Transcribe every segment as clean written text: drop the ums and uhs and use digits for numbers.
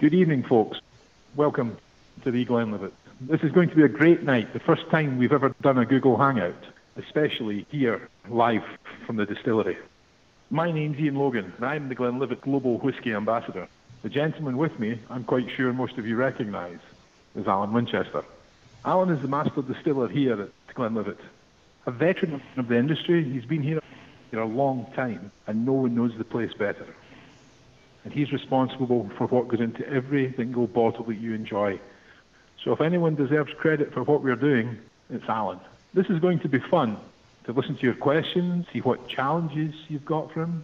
Good evening, folks. Welcome to the Glenlivet. This is going to be a great night, the first time we've ever done a Google Hangout, especially here, live from the distillery. My name's Ian Logan, and I'm the Glenlivet Global Whisky Ambassador. The gentleman with me, I'm quite sure most of you recognise, is Alan Winchester. Alan is the Master Distiller here at Glenlivet. A veteran of the industry, he's been here a long time, and no one knows the place better. And he's responsible for what goes into every single bottle that you enjoy. So if anyone deserves credit for what we're doing, it's Alan. This is going to be fun, to listen to your questions, see what challenges you've got for him.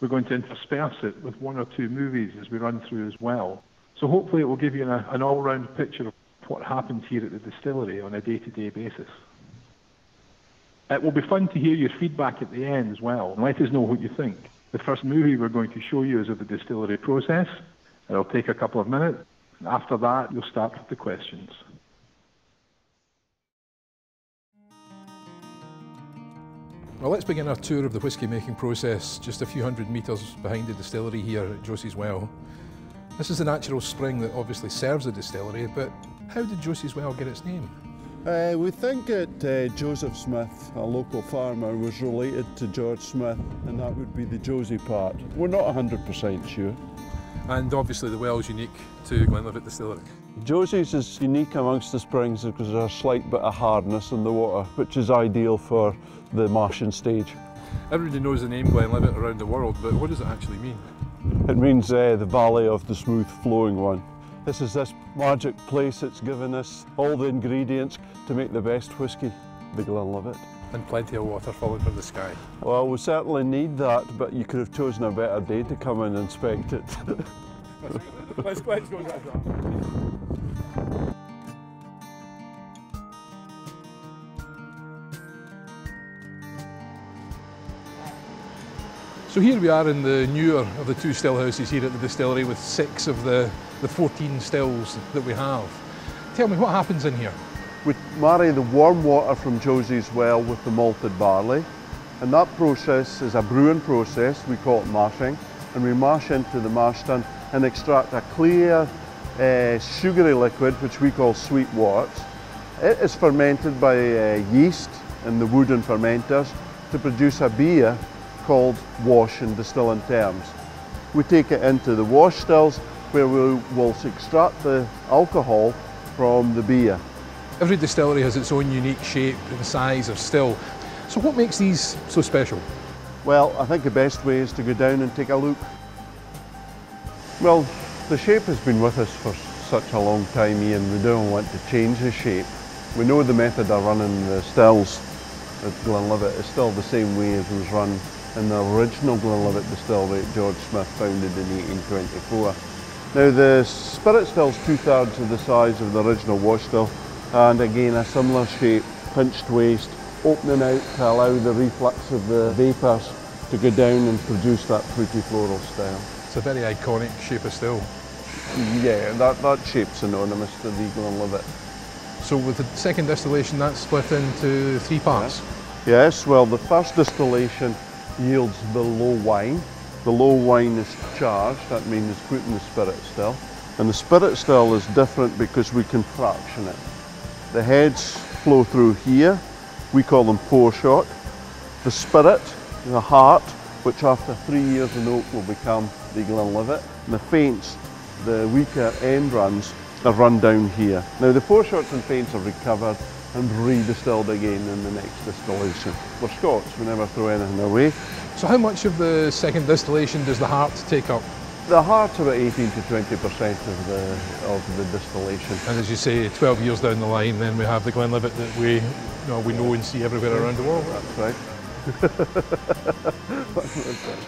We're going to intersperse it with one or two movies as we run through as well. So hopefully it will give you an all-round picture of what happens here at the distillery on a day-to-day basis. It will be fun to hear your feedback at the end as well, and let us know what you think. The first movie we're going to show you is of the distillery process. It'll take a couple of minutes. After that, you'll start with the questions. Well, let's begin our tour of the whisky making process just a few hundred metres behind the distillery here at Josie's Well. This is the natural spring that obviously serves the distillery, but how did Josie's Well get its name? We think that Joseph Smith, a local farmer, was related to George Smith, and that would be the Josie part. We're not 100% sure. And obviously the well is unique to Glenlivet Distillery. Josie's is unique amongst the springs because there's a slight bit of hardness in the water, which is ideal for the mashing stage. Everybody knows the name Glenlivet around the world, but what does it actually mean? It means the valley of the smooth flowing one. This is this magic place that's given us all the ingredients to make the best whisky, the Glenlivet. And plenty of water falling from the sky. Well, we certainly need that, but you could have chosen a better day to come and inspect it. let's go. So here we are in the newer of the two still houses here at the distillery with 6 of the 14 stills that we have. Tell me, what happens in here? We marry the warm water from Josie's Well with the malted barley, and that process is a brewing process. We call it mashing, and we mash into the mash tun and extract a clear sugary liquid which we call sweet worts. It is fermented by yeast in the wooden fermenters to produce a beer called wash in distilling terms. We take it into the wash stills where we will extract the alcohol from the beer. Every distillery has its own unique shape and size of still. So what makes these so special? Well, I think the best way is to go down and take a look. Well, the shape has been with us for such a long time, Ian. We don't want to change the shape. We know the method of running the stills at Glenlivet is still the same way as was run in the original Glenlivet distillery that George Smith founded in 1824. Now the spirit still is 2/3 of the size of the original wash still, and again a similar shape, pinched waist, opening out to allow the reflux of the vapours to go down and produce that fruity floral style. It's a very iconic shape of still. Yeah, that shape's synonymous to the Glenlivet. So with the second distillation, that's split into 3 parts? Yes, well the first distillation yields the low wine. The low wine is charged, that means it's put in the spirit still. And the spirit still is different because we can fraction it. The heads flow through here, we call them foreshot. The spirit, the heart, which after 3 years in oak will become the Glenlivet. And the faints, the weaker end runs, are run down here. Now the foreshots and faints are recovered and redistilled again in the next distillation. We're Scots, we never throw anything away. So how much of the second distillation does the heart take up? The heart's about 18 to 20% of the distillation. And as you say, 12 years down the line, then we have the Glenlivet that we know and see everywhere around the world. That's right. That's right.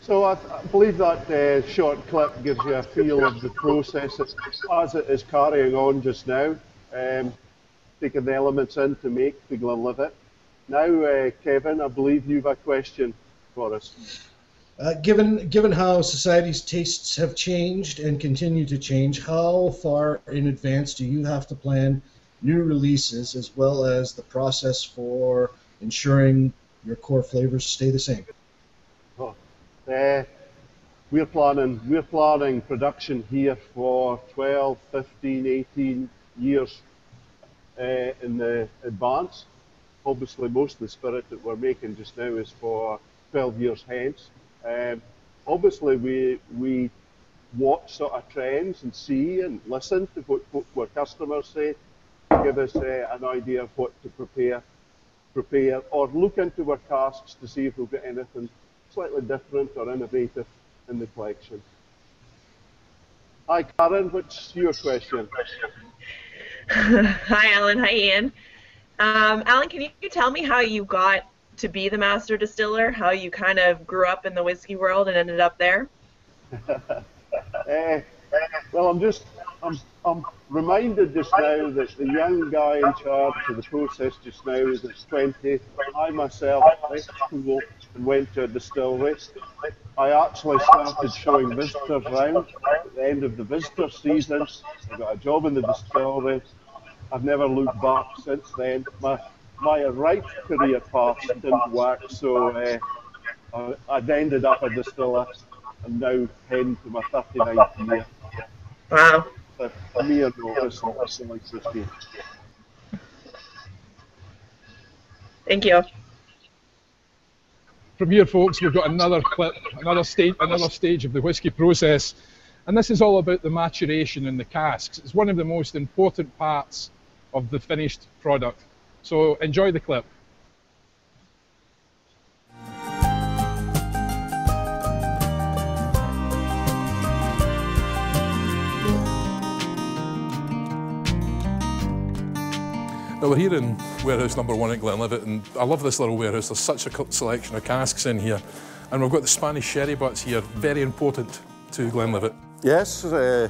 So I believe that short clip gives you a feel of the process as it is carrying on just now, taking the elements in to make the Glenlivet. Now, Kevin, I believe you have a question for us. Given how society's tastes have changed and continue to change, how far in advance do you have to plan new releases as well as the process for ensuring your core flavors stay the same? We're planning production here for 12, 15, 18 years in the advance. Obviously, most of the spirit that we're making just now is for 12 years hence. Obviously, we watch sort of trends and see and listen to what customers say to give us an idea of what to prepare, or look into our casks to see if we've got anything slightly different or innovative in the collection. Hi Karen, what's your question? Hi Alan, hi Ian. Alan, can you tell me how you got to be the master distiller, how you kind of grew up in the whiskey world and ended up there? Well, I'm reminded just now that the young guy in charge of the process just now is at 20. I myself left school and went to a distillery. I actually started showing visitors around at the end of the visitor season. I got a job in the distillery. I've never looked back since then. My right career path didn't work, so I'd ended up a distiller and now heading to my 39th year. Wow. A mere novice in distilling whiskey. Thank you. From here, folks, we've got another clip, another stage of the whisky process, and this is all about the maturation in the casks. It's one of the most important parts of the finished product. So enjoy the clip. Now we're here in warehouse number 1 at Glenlivet, and I love this little warehouse. There's such a selection of casks in here, and we've got the Spanish sherry butts here, very important to Glenlivet. Yes, the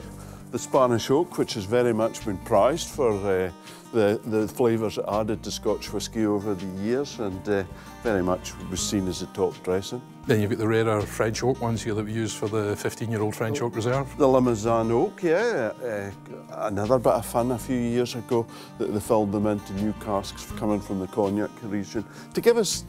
Spanish oak, which has very much been prized for the flavours it added to Scotch whisky over the years, and very much was seen as a top dressing. Then you've got the rarer French oak ones here that we use for the 15-year-old French oak reserve. The Limousin oak, yeah, another bit of fun a few years ago that they filled them into new casks coming from the Cognac region to give us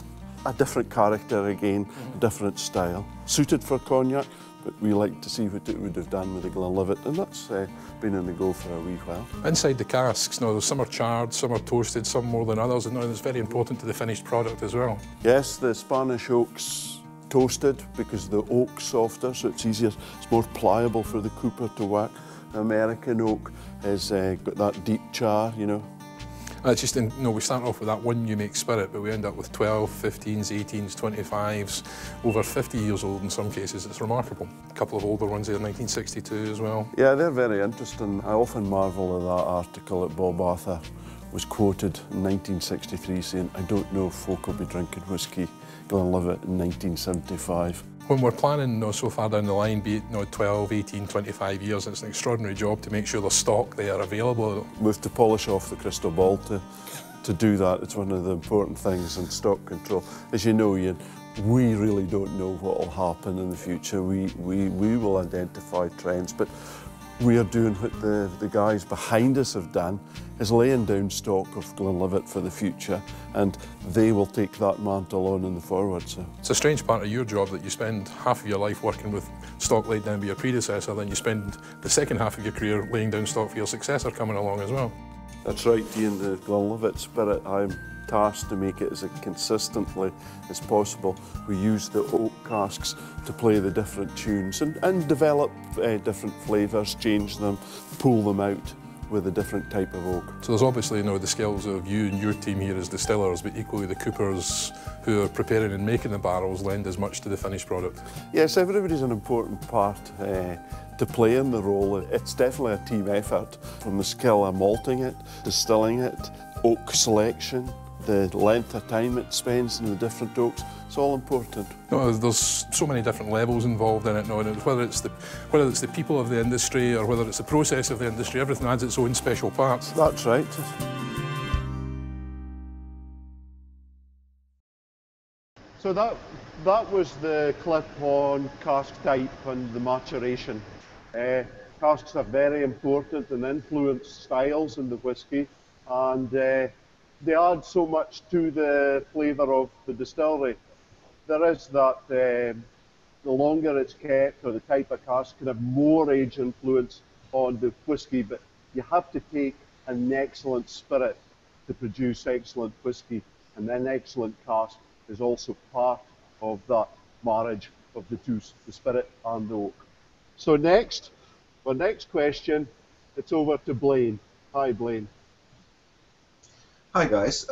a different character again, a different style, suited for Cognac. But we like to see what it would have done with the Glenlivet, and that's been in the go for a wee while. Inside the casks, now, some are charred, some are toasted, some more than others, and now it's very important to the finished product as well. Yes, the Spanish oak's toasted because the oak's softer, so it's easier, it's more pliable for the cooper to work. The American oak has got that deep char, you know. It's just, we start off with that one you make spirit, but we end up with 12, 15s, 18s, 25s, over 50 years old in some cases. It's remarkable. A couple of older ones here, 1962 as well. Yeah, they're very interesting. I often marvel at that article that Bob Arthur was quoted in 1963 saying, "I don't know if folk will be drinking whisky Glenlivet in 1975. When we're planning so far down the line, be it 12, 18, 25 years, it's an extraordinary job to make sure there's stock there available. We have to polish off the crystal ball to do that. It's one of the important things in stock control. As you know, Ian, we really don't know what will happen in the future. We will identify trends, but we are doing what the guys behind us have done, is laying down stock of Glenlivet for the future, and they will take that mantle on in the forward. So it's a strange part of your job that you spend half of your life working with stock laid down by your predecessor, then you spend the second half of your career laying down stock for your successor coming along as well. That's right, Ian, the Glenlivet spirit, I'm tasked to make it as consistently as possible. We use the oak casks to play the different tunes and develop different flavours, change them, pull them out with a different type of oak. So there's obviously the skills of you and your team here as distillers, but equally the coopers who are preparing and making the barrels lend as much to the finished product. Yes, everybody's an important part to play in the role. It's definitely a team effort, from the skill of malting it, distilling it, oak selection, the length of time it spends in the different oaks. It's all important. There's so many different levels involved in it now, and whether it's the people of the industry or whether it's the process of the industry, everything adds its own special parts. That's right. So that was the clip on cask type and the maturation. Casks are very important and influence styles in the whisky, and they add so much to the flavour of the distillery. There is that the longer it's kept or the type of cask can have more age influence on the whisky, but you have to take an excellent spirit to produce excellent whisky, and then excellent cask is also part of that marriage of the two, the spirit and the oak. So next, our next question, it's over to Blaine. Hi, Blaine. Hi, guys.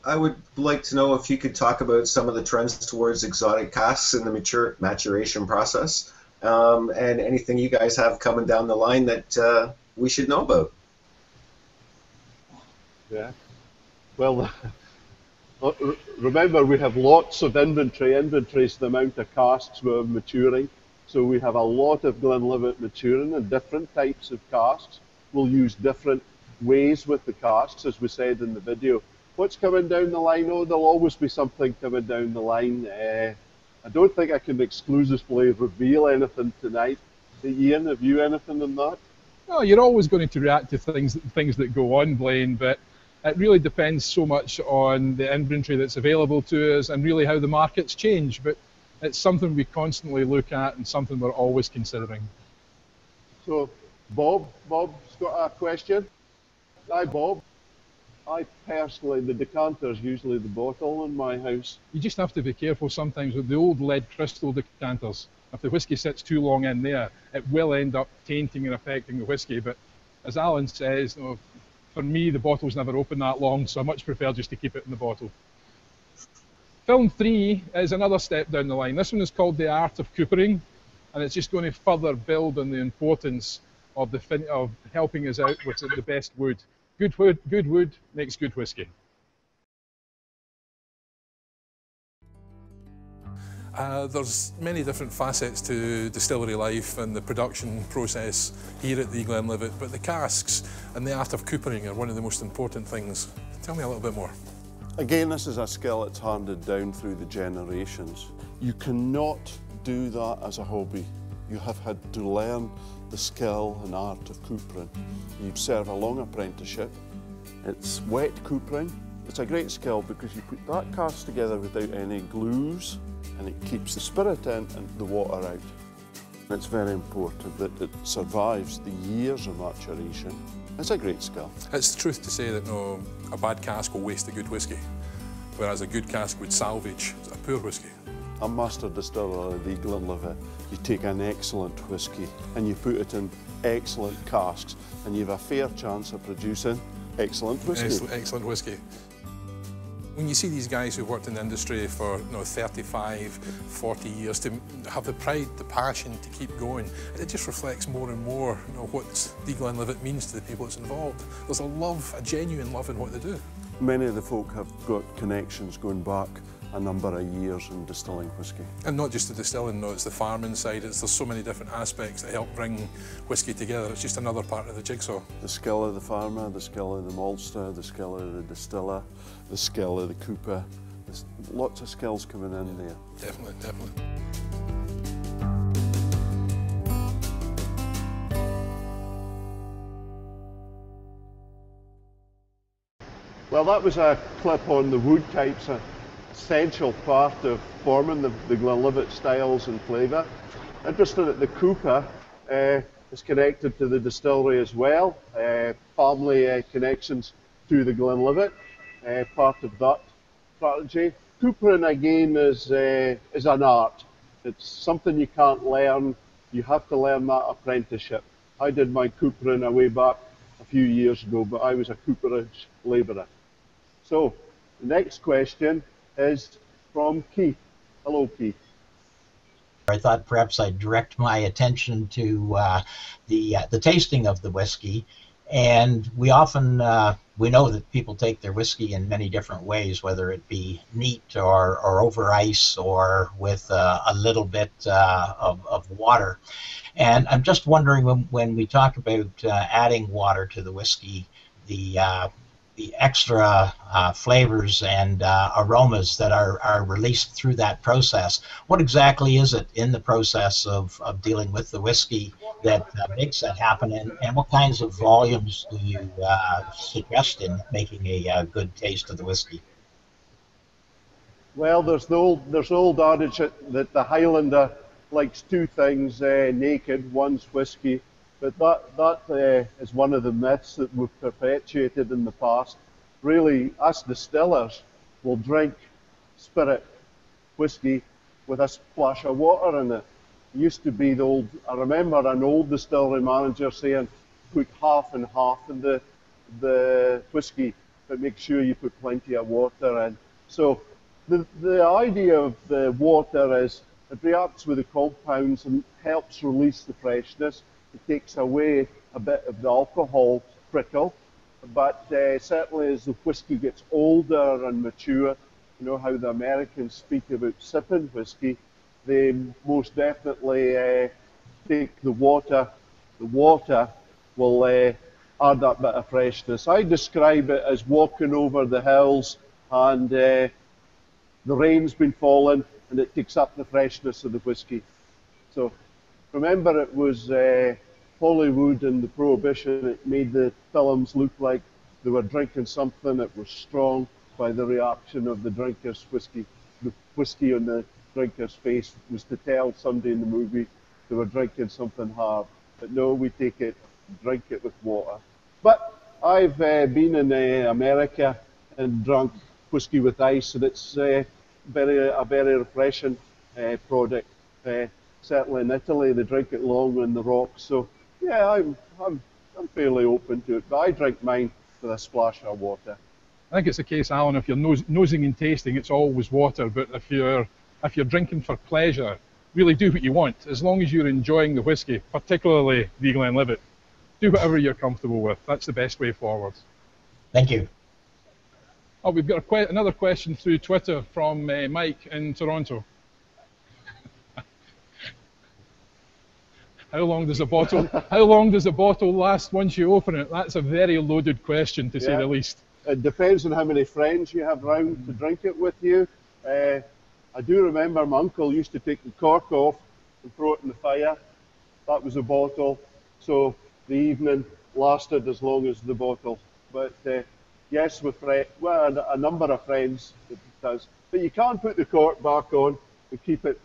I would like to know if you could talk about some of the trends towards exotic casks in the maturation process, and anything you guys have coming down the line that we should know about. Yeah. Well, remember we have lots of inventory. Inventory is the amount of casks we're maturing. So we have a lot of Glenlivet maturing and different types of casks. We'll use different ways with the casks, as we said in the video. What's coming down the line? Oh, there'll always be something coming down the line. I don't think I can exclusively reveal anything tonight. Ian, have you anything on that? Well, you're always going to react to things that go on, Blaine, but it really depends so much on the inventory that's available to us and really how the markets change. But it's something we constantly look at and something we're always considering. So, Bob's got a question. Hi, Bob. I personally, the decanter is usually the bottle in my house. You just have to be careful sometimes with the old lead crystal decanters. If the whisky sits too long in there, it will end up tainting and affecting the whisky. But as Alan says, you know, for me, the bottle's never open that long, so I much prefer just to keep it in the bottle. Film 3 is another step down the line. This one is called The Art of Coopering, and it's just going to further build on the importance of helping us out with the best wood. Good wood makes good whisky. There's many different facets to distillery life and the production process here at the Glenlivet, but the casks and the art of coopering are one of the most important things. Tell me a little bit more. Again, this is a skill that's handed down through the generations. You cannot do that as a hobby. You have had to learn the skill and art of coopering. You serve a long apprenticeship. It's wet coopering. It's a great skill because you put that cask together without any glues, and it keeps the spirit in and the water out. It's very important that it survives the years of maturation. It's a great skill. It's the truth to say that no, a bad cask will waste a good whisky, whereas a good cask would salvage a poor whisky. A Master Distiller at the Glenlivet, you take an excellent whisky and you put it in excellent casks, and you have a fair chance of producing excellent whisky. Excellent whisky. When you see these guys who've worked in the industry for 35, 40 years, to have the pride, the passion to keep going, it just reflects more and more what the Glenlivet means to the people that's involved. There's a love, a genuine love in what they do. Many of the folk have got connections going back a number of years in distilling whisky. And not just the distilling, no, it's the farming side. There's so many different aspects that help bring whisky together. It's just another part of the jigsaw. The skill of the farmer, the skill of the maltster, the skill of the distiller, the skill of the cooper. There's lots of skills coming in there. Definitely, definitely. Well, that was a clip on the wood types, an essential part of forming the Glenlivet styles and flavour. Interesting that the cooper is connected to the distillery as well. Family connections to the Glenlivet, part of that strategy. Coopering again is an art. It's something you can't learn. You have to learn that apprenticeship. I did my coopering way back a few years ago, but I was a cooperage labourer. So, the next question is from Keith. Hello, Keith. I thought perhaps I'd direct my attention to the tasting of the whiskey. And we often, we know that people take their whiskey in many different ways, whether it be neat or over ice or with a little bit of water. And I'm just wondering, when we talk about adding water to the whiskey, the extra flavors and aromas that are released through that process, what exactly is it in the process of dealing with the whiskey that makes that happen, and what kinds of volumes do you suggest in making a good taste of the whiskey? Well, there's an old adage that the Highlander likes two things naked. One's whiskey, but that is one of the myths that we've perpetuated in the past. Really, us distillers will drink spirit whiskey with a splash of water in it. It used to be I remember an old distillery manager saying, put half and half in the whiskey, but make sure you put plenty of water in. So the idea of the water is it reacts with the compounds and helps release the freshness. It takes away a bit of the alcohol prickle, but certainly as the whiskey gets older and mature, you know how the Americans speak about sipping whiskey, they most definitely take the water. The water will add that bit of freshness. I describe it as walking over the hills and the rain's been falling and it takes up the freshness of the whiskey. So remember, it was Hollywood and the Prohibition. It made the films look like they were drinking something that was strong by the reaction of the drinker's whiskey. The whiskey on the drinker's face was to tell somebody in the movie they were drinking something hard. But no, we take it, drink it with water. But I've been in America and drunk whiskey with ice, and it's a very refreshing product. Certainly in Italy, they drink it long on the rocks. So yeah, I'm fairly open to it. But I drink mine with a splash of water. I think it's the case, Alan, if you're nosing and tasting, it's always water. But if you're drinking for pleasure, really do what you want. As long as you're enjoying the whiskey, particularly the Glenlivet, do whatever you're comfortable with. That's the best way forward. Thank you. Oh, we've got another question through Twitter from Mike in Toronto. How long does a bottle last once you open it? That's a very loaded question, to say the least. It depends on how many friends you have round to drink it with you. I do remember my uncle used to take the cork off and throw it in the fire. That was a bottle. So the evening lasted as long as the bottle. But yes, with a number of friends it does. But you can't put the cork back on and keep it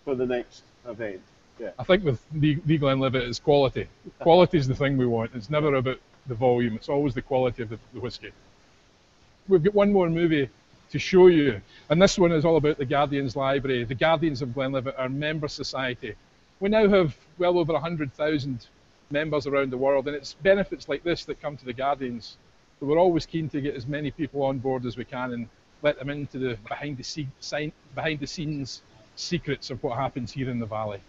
for the next event. Yeah. I think with the Glenlivet, it's quality. Quality is the thing we want. It's never about the volume. It's always the quality of the whiskey. We've got one more movie to show you, and this one is all about the Guardians Library. The Guardians of Glenlivet, our member society. We now have well over 100,000 members around the world, and it's benefits like this that come to the Guardians. So we're always keen to get as many people on board as we can and let them into the behind the scenes secrets of what happens here in the Valley.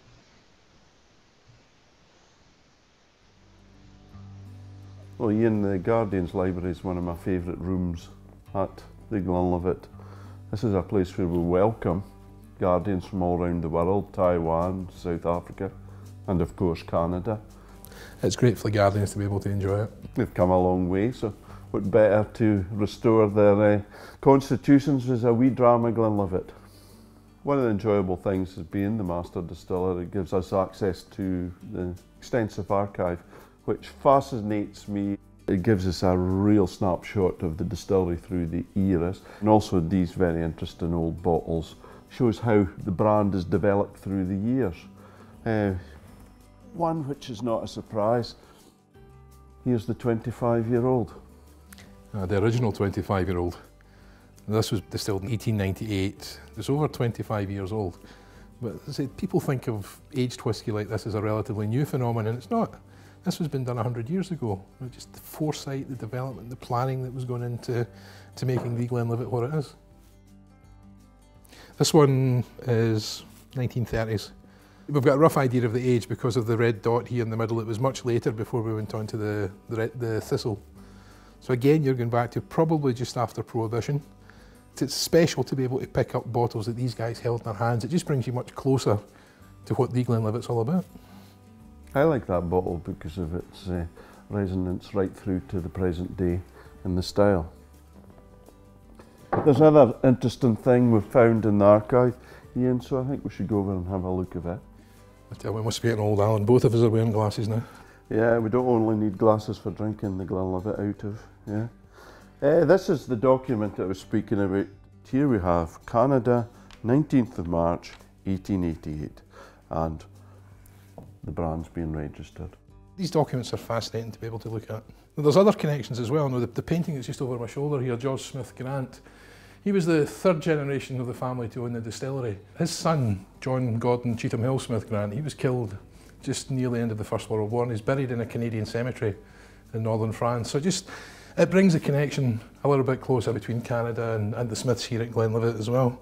Well, Ian, the Guardians Library is one of my favourite rooms at the Glenlivet. This is a place where we welcome Guardians from all around the world, Taiwan, South Africa, and of course Canada. It's great for the Guardians to be able to enjoy it. They've come a long way, so what better to restore their constitutions as a wee drama Glenlivet. One of the enjoyable things is being the Master Distiller. It gives us access to the extensive archive, which fascinates me. It gives us a real snapshot of the distillery through the eras, and also these very interesting old bottles. Shows how the brand has developed through the years. One which is not a surprise, here's the 25-year-old. The original 25-year-old. This was distilled in 1898. It's over 25 years old. But as I say, people think of aged whisky like this as a relatively new phenomenon, and it's not. This has been done 100 years ago. Just the foresight, the development, the planning that was going into making the Glenlivet what it is. This one is 1930s. We've got a rough idea of the age because of the red dot here in the middle. It was much later before we went on to the thistle. So again, you're going back to probably just after Prohibition. It's special to be able to pick up bottles that these guys held in their hands. It just brings you much closer to what the Glenlivet's all about. I like that bottle because of its resonance right through to the present day in the style. There's another interesting thing we've found in the archive, Ian, so I think we should go over and have a look at it. I tell you, we must be getting old, Alan. Both of us are wearing glasses now. Yeah, we don't only need glasses for drinking the Glenlivet out of, yeah. This is the document I was speaking about. Here we have Canada, 19th of March, 1888, and the brand's being registered. These documents are fascinating to be able to look at. There's other connections as well. Now, the painting that's just over my shoulder here, George Smith Grant, he was the third generation of the family to own the distillery. His son, John Gordon Cheetham Hill Smith Grant, he was killed just near the end of the First World War, and he's buried in a Canadian cemetery in northern France. So it brings the connection a little bit closer between Canada and the Smiths here at Glenlivet as well.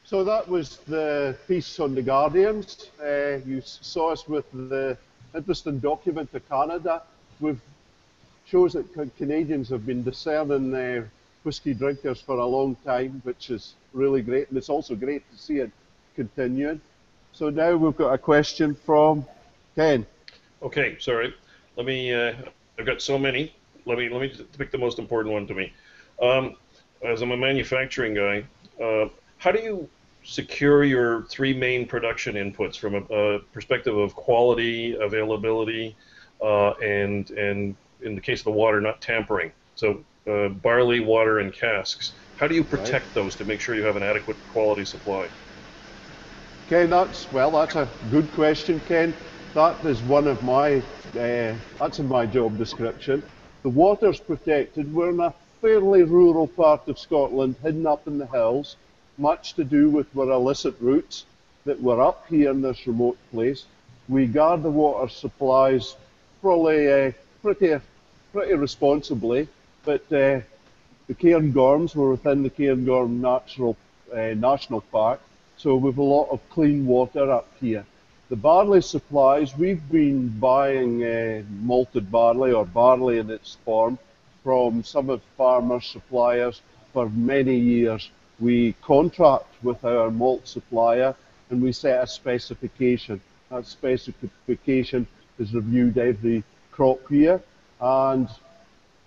So that was the piece on the Guardians. You saw us with the interesting document to Canada. Shows that Canadians have been discerning whisky drinkers for a long time, which is really great, and it's also great to see it continuing. So now we've got a question from Ken. Okay, sorry. Let me. I've got so many. Let me pick the most important one to me. As I'm a manufacturing guy, how do you secure your three main production inputs from a perspective of quality, availability, and in the case of the water, not tampering? So barley, water, and casks. How do you protect those to make sure you have an adequate quality supply? Ken, that's a good question, Ken. That is one of my, that's in my job description. The water's protected. We're in a fairly rural part of Scotland, hidden up in the hills, much to do with our illicit roots that we're up here in this remote place. We guard the water supplies probably pretty responsibly, but the Cairngorms, we're within the Cairngorm National Park, so we've a lot of clean water up here. The barley supplies, we've been buying malted barley or barley in its form from some of farmers' suppliers for many years. We contract with our malt supplier and we set a specification. That specification is reviewed every crop year, and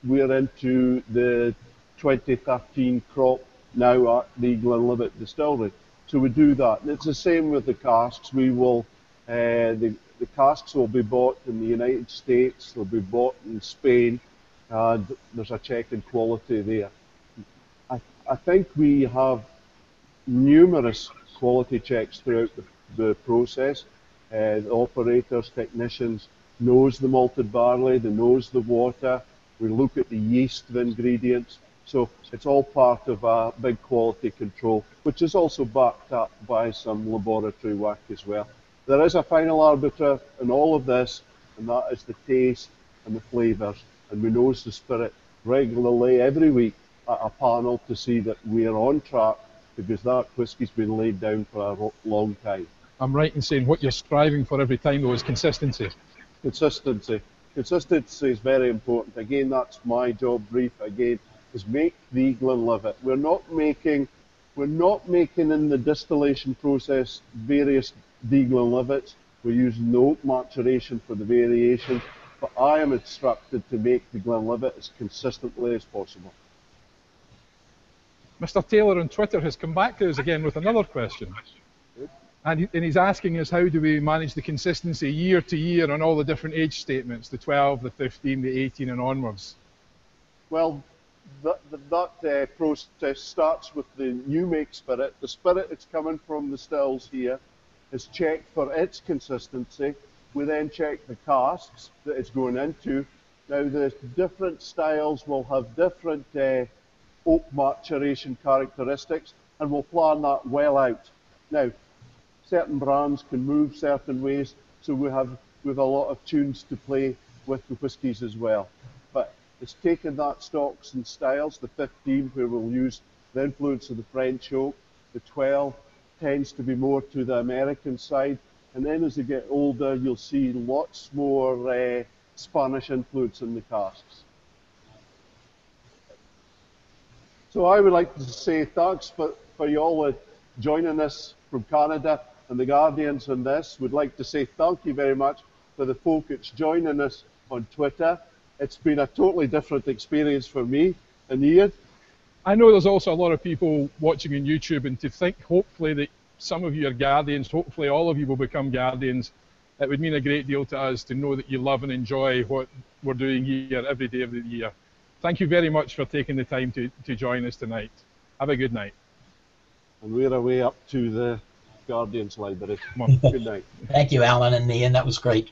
we're into the 2013 crop now at the Glenlivet Distillery. So we do that. And it's the same with the casks. We will, the casks will be bought in the United States, they'll be bought in Spain, and there's a check in quality there. I think we have numerous quality checks throughout the process. The operators, technicians knows the malted barley, they knows the water. We look at the yeast of ingredients. So it's all part of a big quality control, which is also backed up by some laboratory work as well. There is a final arbiter in all of this, and that is the taste and the flavours. And we nose the spirit regularly every week at a panel to see that we are on track, because that whisky's been laid down for a long time. I'm right in saying what you're striving for every time, though, is consistency. Consistency. Consistency is very important. Again, that's my job brief. Again, is make the Glenlivet. We're not making in the distillation process various de-Glenlivets. We're using the oak maturation for the variation, but I am instructed to make the Glenlivet as consistently as possible. Mr. Taylor on Twitter has come back to us again with another question. And he's asking us, how do we manage the consistency year to year on all the different age statements, the 12, the 15, the 18 and onwards? Well, that process starts with the new make spirit. The spirit that's coming from the stills here is checked for its consistency. We then check the casks that it's going into. Now, the different styles will have different oak maturation characteristics, and we'll plan that well out. Now, certain brands can move certain ways, so we have a lot of tunes to play with the whiskies as well. But it's taking that stocks and styles, the 15 where we'll use the influence of the French oak, the 12 tends to be more to the American side, and then as they get older you'll see lots more Spanish influence in the casks. So I would like to say thanks for you all joining us from Canada and the Guardians on this. We'd like to say thank you very much for the folk that's joining us on Twitter. It's been a totally different experience for me and Ian. I know there's also a lot of people watching on YouTube, and to think hopefully that some of you are guardians. Hopefully all of you will become guardians. It would mean a great deal to us to know that you love and enjoy what we're doing here every day of the year. Thank you very much for taking the time to join us tonight. Have a good night. And we're away up to the Guardian's Library. Come on. Good night. Thank you, Alan and Ian. That was great.